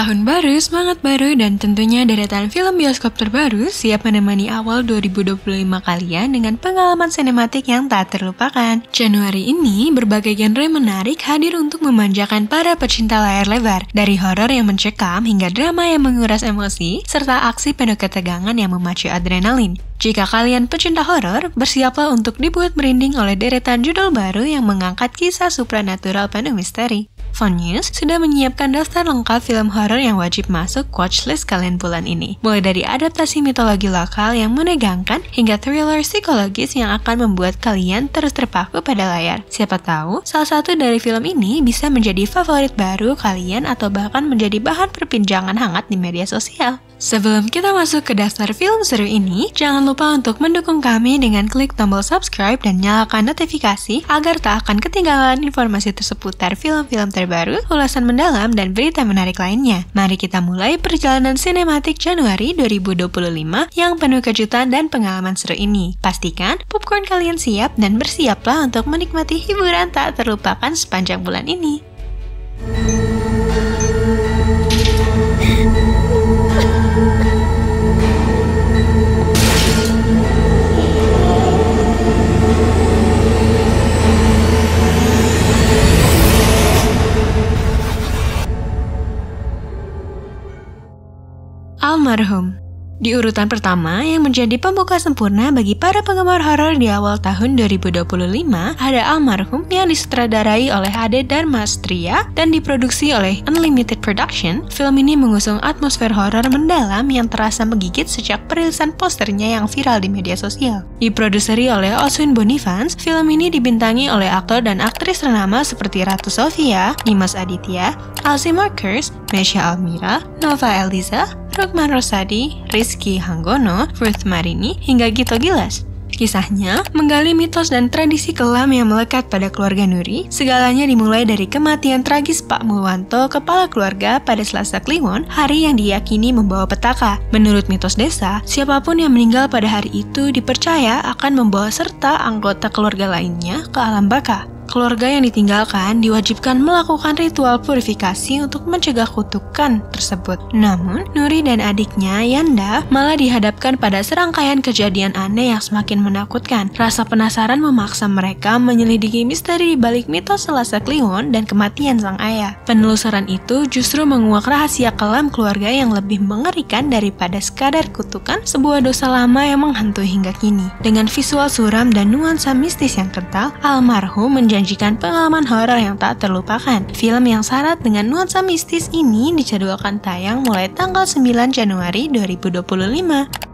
Tahun baru, semangat baru, dan tentunya deretan film bioskop terbaru siap menemani awal 2025 kalian dengan pengalaman sinematik yang tak terlupakan. Januari ini, berbagai genre menarik hadir untuk memanjakan para pecinta layar lebar, dari horor yang mencekam hingga drama yang menguras emosi, serta aksi penuh ketegangan yang memacu adrenalin. Jika kalian pecinta horor, bersiaplah untuk dibuat merinding oleh deretan judul baru yang mengangkat kisah supranatural penuh misteri. Fun News sudah menyiapkan daftar lengkap film horor yang wajib masuk watchlist kalian bulan ini. Mulai dari adaptasi mitologi lokal yang menegangkan hingga thriller psikologis yang akan membuat kalian terus terpaku pada layar. Siapa tahu, salah satu dari film ini bisa menjadi favorit baru kalian atau bahkan menjadi bahan perbincangan hangat di media sosial. Sebelum kita masuk ke daftar film seru ini, jangan lupa untuk mendukung kami dengan klik tombol subscribe dan nyalakan notifikasi agar tak akan ketinggalan informasi seputar film-film terbaru, ulasan mendalam, dan berita menarik lainnya. Mari kita mulai perjalanan sinematik Januari 2025 yang penuh kejutan dan pengalaman seru ini. Pastikan popcorn kalian siap dan bersiaplah untuk menikmati hiburan tak terlupakan sepanjang bulan ini. Almarhum. Di urutan pertama yang menjadi pembuka sempurna bagi para penggemar horor di awal tahun 2025 ada Almarhum yang disutradarai oleh Ade Dharmastria dan diproduksi oleh Unlimited Production. Film ini mengusung atmosfer horor mendalam yang terasa menggigit sejak perilisan posternya yang viral di media sosial. Diproduseri oleh Oswin Bonifants, film ini dibintangi oleh aktor dan aktris ternama seperti Ratu Sofia, Dimas Aditya, Alsy Markers, Mesya Almira, Nova Eliza, Rukman Rosadi, Rizky Hanggono, Ruth Marini, hingga Gito Gilas. Kisahnya menggali mitos dan tradisi kelam yang melekat pada keluarga Nuri. Segalanya dimulai dari kematian tragis Pak Mulwanto, kepala keluarga, pada Selasa Kliwon, hari yang diyakini membawa petaka. Menurut mitos desa, siapapun yang meninggal pada hari itu dipercaya akan membawa serta anggota keluarga lainnya ke alam baka. Keluarga yang ditinggalkan diwajibkan melakukan ritual purifikasi untuk mencegah kutukan tersebut. Namun, Nuri dan adiknya, Yanda, malah dihadapkan pada serangkaian kejadian aneh yang semakin menakutkan. Rasa penasaran memaksa mereka menyelidiki misteri di balik mitos Selasa Kliwon dan kematian sang ayah. Penelusuran itu justru menguak rahasia kelam keluarga yang lebih mengerikan daripada sekadar kutukan, sebuah dosa lama yang menghantui hingga kini. Dengan visual suram dan nuansa mistis yang kental, Almarhum menjanjikan pengalaman horor yang tak terlupakan. Film yang syarat dengan nuansa mistis ini dijadwalkan tayang mulai tanggal 9 Januari 2025.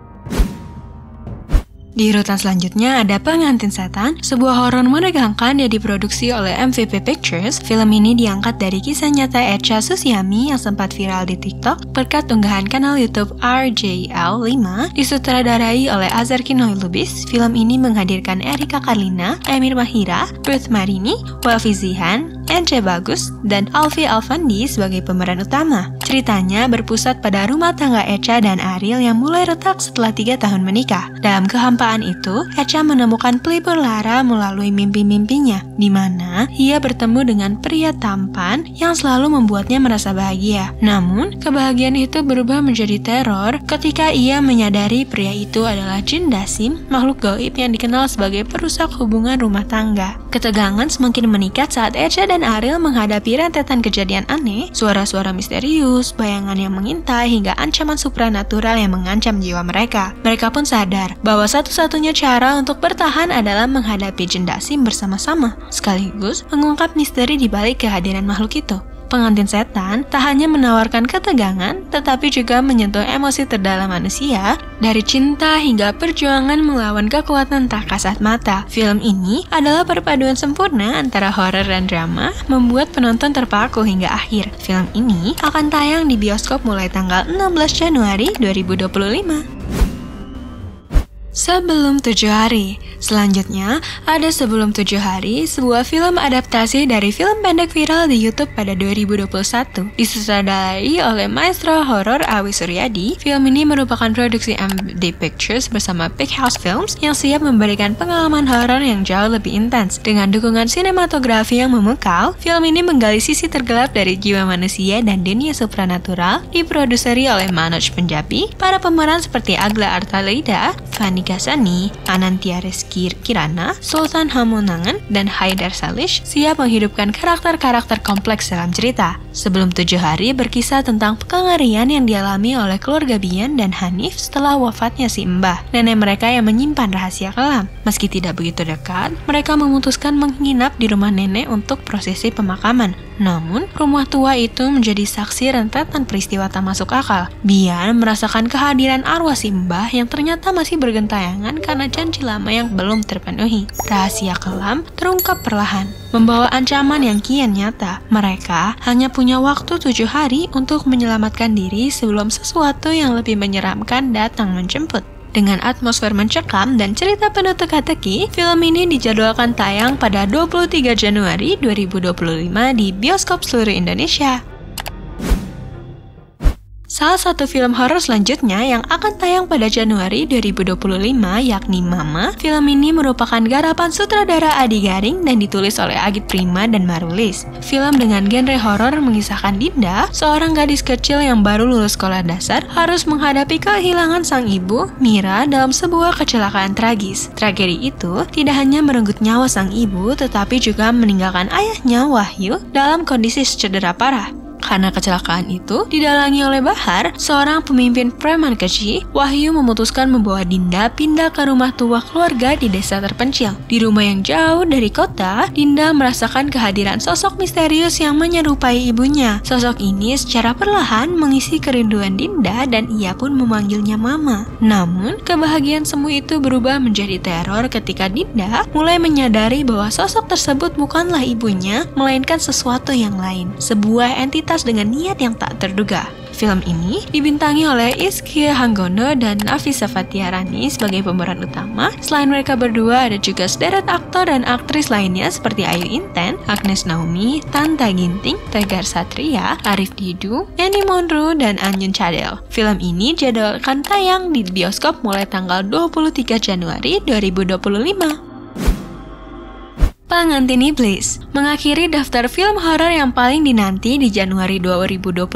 Di urutan selanjutnya ada Pengantin Setan, sebuah horor menegangkan yang diproduksi oleh MVP Pictures. Film ini diangkat dari kisah nyata Echa Susiami yang sempat viral di TikTok berkat unggahan kanal YouTube RJL5, disutradarai oleh Azhar Kinoy Lubis. Film ini menghadirkan Erika Karlina, Emir Mahira, Ruth Marini, Welfi Zihan, Ence Bagus, dan Alfi Alfandi sebagai pemeran utama. Ceritanya berpusat pada rumah tangga Echa dan Ariel yang mulai retak setelah 3 tahun menikah. Dalam kehampaan itu, Echa menemukan pelipur lara melalui mimpi-mimpinya, di mana ia bertemu dengan pria tampan yang selalu membuatnya merasa bahagia. Namun, kebahagiaan itu berubah menjadi teror ketika ia menyadari pria itu adalah jin Dasim, makhluk gaib yang dikenal sebagai perusak hubungan rumah tangga. Ketegangan semakin meningkat saat Echa dan Ariel menghadapi rentetan kejadian aneh, suara-suara misterius, bayangan yang mengintai, hingga ancaman supranatural yang mengancam jiwa mereka. Mereka pun sadar bahwa satu-satunya cara untuk bertahan adalah menghadapi jin Dasim bersama-sama, sekaligus mengungkap misteri di balik kehadiran makhluk itu. Pengantin Setan tak hanya menawarkan ketegangan, tetapi juga menyentuh emosi terdalam manusia, dari cinta hingga perjuangan melawan kekuatan tak kasat mata. Film ini adalah perpaduan sempurna antara horor dan drama, membuat penonton terpaku hingga akhir. Film ini akan tayang di bioskop mulai tanggal 16 Januari 2025. Sebelum 7 Hari. Selanjutnya, ada Sebelum 7 Hari, sebuah film adaptasi dari film pendek viral di YouTube pada 2021. Disutradarai oleh maestro horor Awi Suryadi, film ini merupakan produksi MD Pictures bersama Big House Films yang siap memberikan pengalaman horor yang jauh lebih intens. Dengan dukungan sinematografi yang memukau, film ini menggali sisi tergelap dari jiwa manusia dan dunia supranatural, diproduseri oleh Manoj Punjabi. Para pemeran seperti Agla Artalida, Fani Ghazani, Anantia Rizky Kirana, Sultan Hamonangan, dan Haidar Salish siap menghidupkan karakter-karakter kompleks dalam cerita. Sebelum 7 Hari berkisah tentang kengerian yang dialami oleh keluarga Bian dan Hanif setelah wafatnya si Mbah, nenek mereka yang menyimpan rahasia kelam. Meski tidak begitu dekat, mereka memutuskan menginap di rumah nenek untuk prosesi pemakaman. Namun, rumah tua itu menjadi saksi rentetan peristiwa tak masuk akal. Bian merasakan kehadiran arwah si Mbah yang ternyata masih bergentayangan karena janji lama yang belum terpenuhi. Rahasia kelam terungkap perlahan, membawa ancaman yang kian nyata. Mereka hanya punya waktu 7 hari untuk menyelamatkan diri sebelum sesuatu yang lebih menyeramkan datang menjemput. Dengan atmosfer mencekam dan cerita penuh teka-teki, film ini dijadwalkan tayang pada 23 Januari 2025 di bioskop seluruh Indonesia. Salah satu film horor selanjutnya yang akan tayang pada Januari 2025 yakni Mama. Film ini merupakan garapan sutradara Adi Garing dan ditulis oleh Agit Prima dan Marulis. Film dengan genre horor mengisahkan Dinda, seorang gadis kecil yang baru lulus sekolah dasar, harus menghadapi kehilangan sang ibu, Mira, dalam sebuah kecelakaan tragis. Tragedi itu tidak hanya merenggut nyawa sang ibu, tetapi juga meninggalkan ayahnya, Wahyu, dalam kondisi cedera parah. Karena kecelakaan itu didalangi oleh Bahar, seorang pemimpin preman keji, Wahyu memutuskan membawa Dinda pindah ke rumah tua keluarga di desa terpencil. Di rumah yang jauh dari kota, Dinda merasakan kehadiran sosok misterius yang menyerupai ibunya. Sosok ini secara perlahan mengisi kerinduan Dinda dan ia pun memanggilnya Mama. Namun, kebahagiaan semu itu berubah menjadi teror ketika Dinda mulai menyadari bahwa sosok tersebut bukanlah ibunya, melainkan sesuatu yang lain. Sebuah entitas dengan niat yang tak terduga. Film ini dibintangi oleh Izky Hanggono dan Nafisa Fatiarani sebagai pemeran utama. Selain mereka berdua, ada juga sederet aktor dan aktris lainnya seperti Ayu Inten, Agnes Naomi, Tanta Ginting, Tegar Satria, Arif Didu, Yani Monroe, dan Anyun Chadel. Film ini jadwalkan tayang di bioskop mulai tanggal 23 Januari 2025. Pengantin Iblis. Mengakhiri daftar film horor yang paling dinanti di Januari 2025,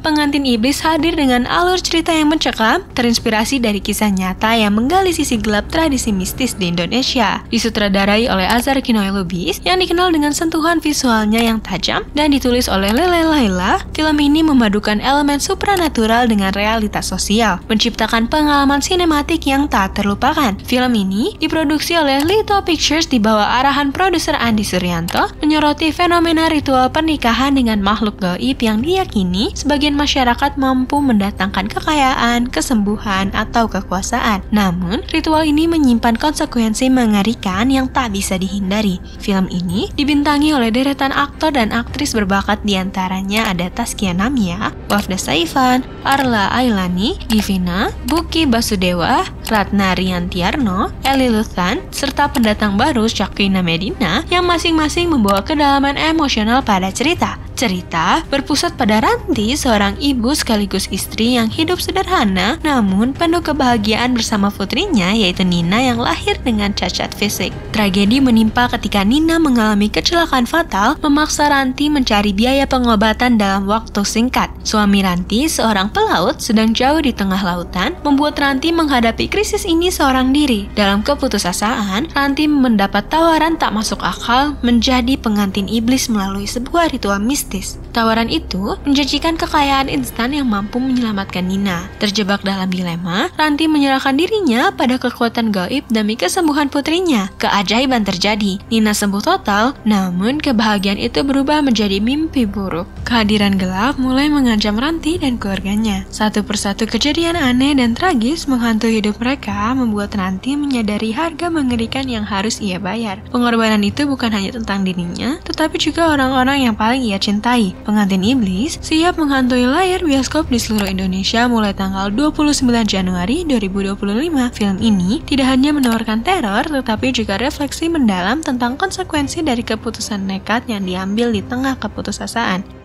Pengantin Iblis hadir dengan alur cerita yang mencekam, terinspirasi dari kisah nyata yang menggali sisi gelap tradisi mistis di Indonesia. Disutradarai oleh Azhar Kinoy Lubis, yang dikenal dengan sentuhan visualnya yang tajam, dan ditulis oleh Lele Laila, film ini memadukan elemen supranatural dengan realitas sosial, menciptakan pengalaman sinematik yang tak terlupakan. Film ini diproduksi oleh Lito Pictures di bawah arahan produser Andi Suryanto, menyoroti fenomena ritual pernikahan dengan makhluk gaib yang diyakini sebagian masyarakat mampu mendatangkan kekayaan, kesembuhan, atau kekuasaan. Namun, ritual ini menyimpan konsekuensi mengerikan yang tak bisa dihindari. Film ini dibintangi oleh deretan aktor dan aktris berbakat, diantaranya ada Taskia Namia, Wafda Saifan, Arla Ailani, Givina, Buki Basudewa, Ratna Riantiarno, Eli Luthan, serta pendatang baru Syakina Medina yang masing-masing membawa kedalaman emosional pada cerita. Cerita berpusat pada Ranti, seorang ibu sekaligus istri yang hidup sederhana namun penuh kebahagiaan bersama putrinya yaitu Nina yang lahir dengan cacat fisik. Tragedi menimpa ketika Nina mengalami kecelakaan fatal, memaksa Ranti mencari biaya pengobatan dalam waktu singkat. Suami Ranti, seorang pelaut, sedang jauh di tengah lautan, membuat Ranti menghadapi krisis ini seorang diri. Dalam keputusasaan, Ranti mendapat tawaran tak masuk akal menjadi pengantin iblis melalui sebuah ritual mistis. Tawaran itu menjanjikan kekayaan instan yang mampu menyelamatkan Nina. Terjebak dalam dilema, Ranti menyerahkan dirinya pada kekuatan gaib demi kesembuhan putrinya. Keajaiban terjadi. Nina sembuh total, namun kebahagiaan itu berubah menjadi mimpi buruk. Kehadiran gelap mulai mengancam Ranti dan keluarganya. Satu persatu kejadian aneh dan tragis menghantui hidup mereka, membuat Ranti menyadari harga mengerikan yang harus ia bayar. Pengorbanan itu bukan hanya tentang dirinya, tetapi juga orang-orang yang paling ia cintai. cintai. Pengantin Iblis siap menghantui layar bioskop di seluruh Indonesia mulai tanggal 29 Januari 2025. Film ini tidak hanya menawarkan teror, tetapi juga refleksi mendalam tentang konsekuensi dari keputusan nekat yang diambil di tengah keputusasaan.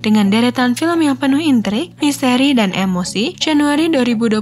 Dengan deretan film yang penuh intrik, misteri, dan emosi, Januari 2025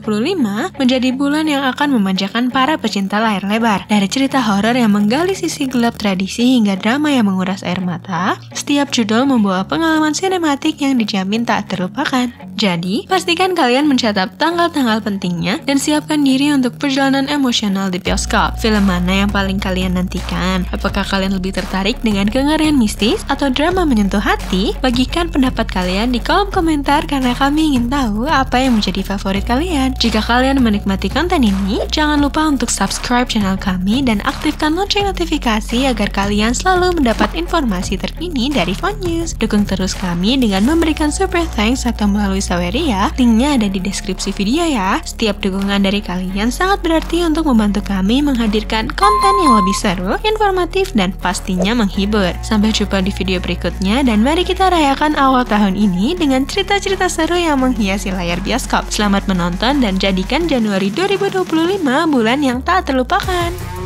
menjadi bulan yang akan memanjakan para pecinta layar lebar. Dari cerita horor yang menggali sisi gelap tradisi hingga drama yang menguras air mata, setiap judul membawa pengalaman sinematik yang dijamin tak terlupakan. Jadi, pastikan kalian mencatat tanggal-tanggal pentingnya dan siapkan diri untuk perjalanan emosional di bioskop. Film mana yang paling kalian nantikan? Apakah kalian lebih tertarik dengan kengerian mistis atau drama menyentuh hati? Bagikan pendapat kalian di kolom komentar karena kami ingin tahu apa yang menjadi favorit kalian. Jika kalian menikmati konten ini, jangan lupa untuk subscribe channel kami dan aktifkan lonceng notifikasi agar kalian selalu mendapat informasi terkini dari Fun News. Dukung terus kami dengan memberikan super thanks atau melalui Saweria, linknya ada di deskripsi video ya. Setiap dukungan dari kalian sangat berarti untuk membantu kami menghadirkan konten yang lebih seru, informatif, dan pastinya menghibur. Sampai jumpa di video berikutnya dan mari kita rayakan awal tahun ini dengan cerita-cerita seru yang menghiasi layar bioskop. Selamat menonton dan jadikan Januari 2025 bulan yang tak terlupakan.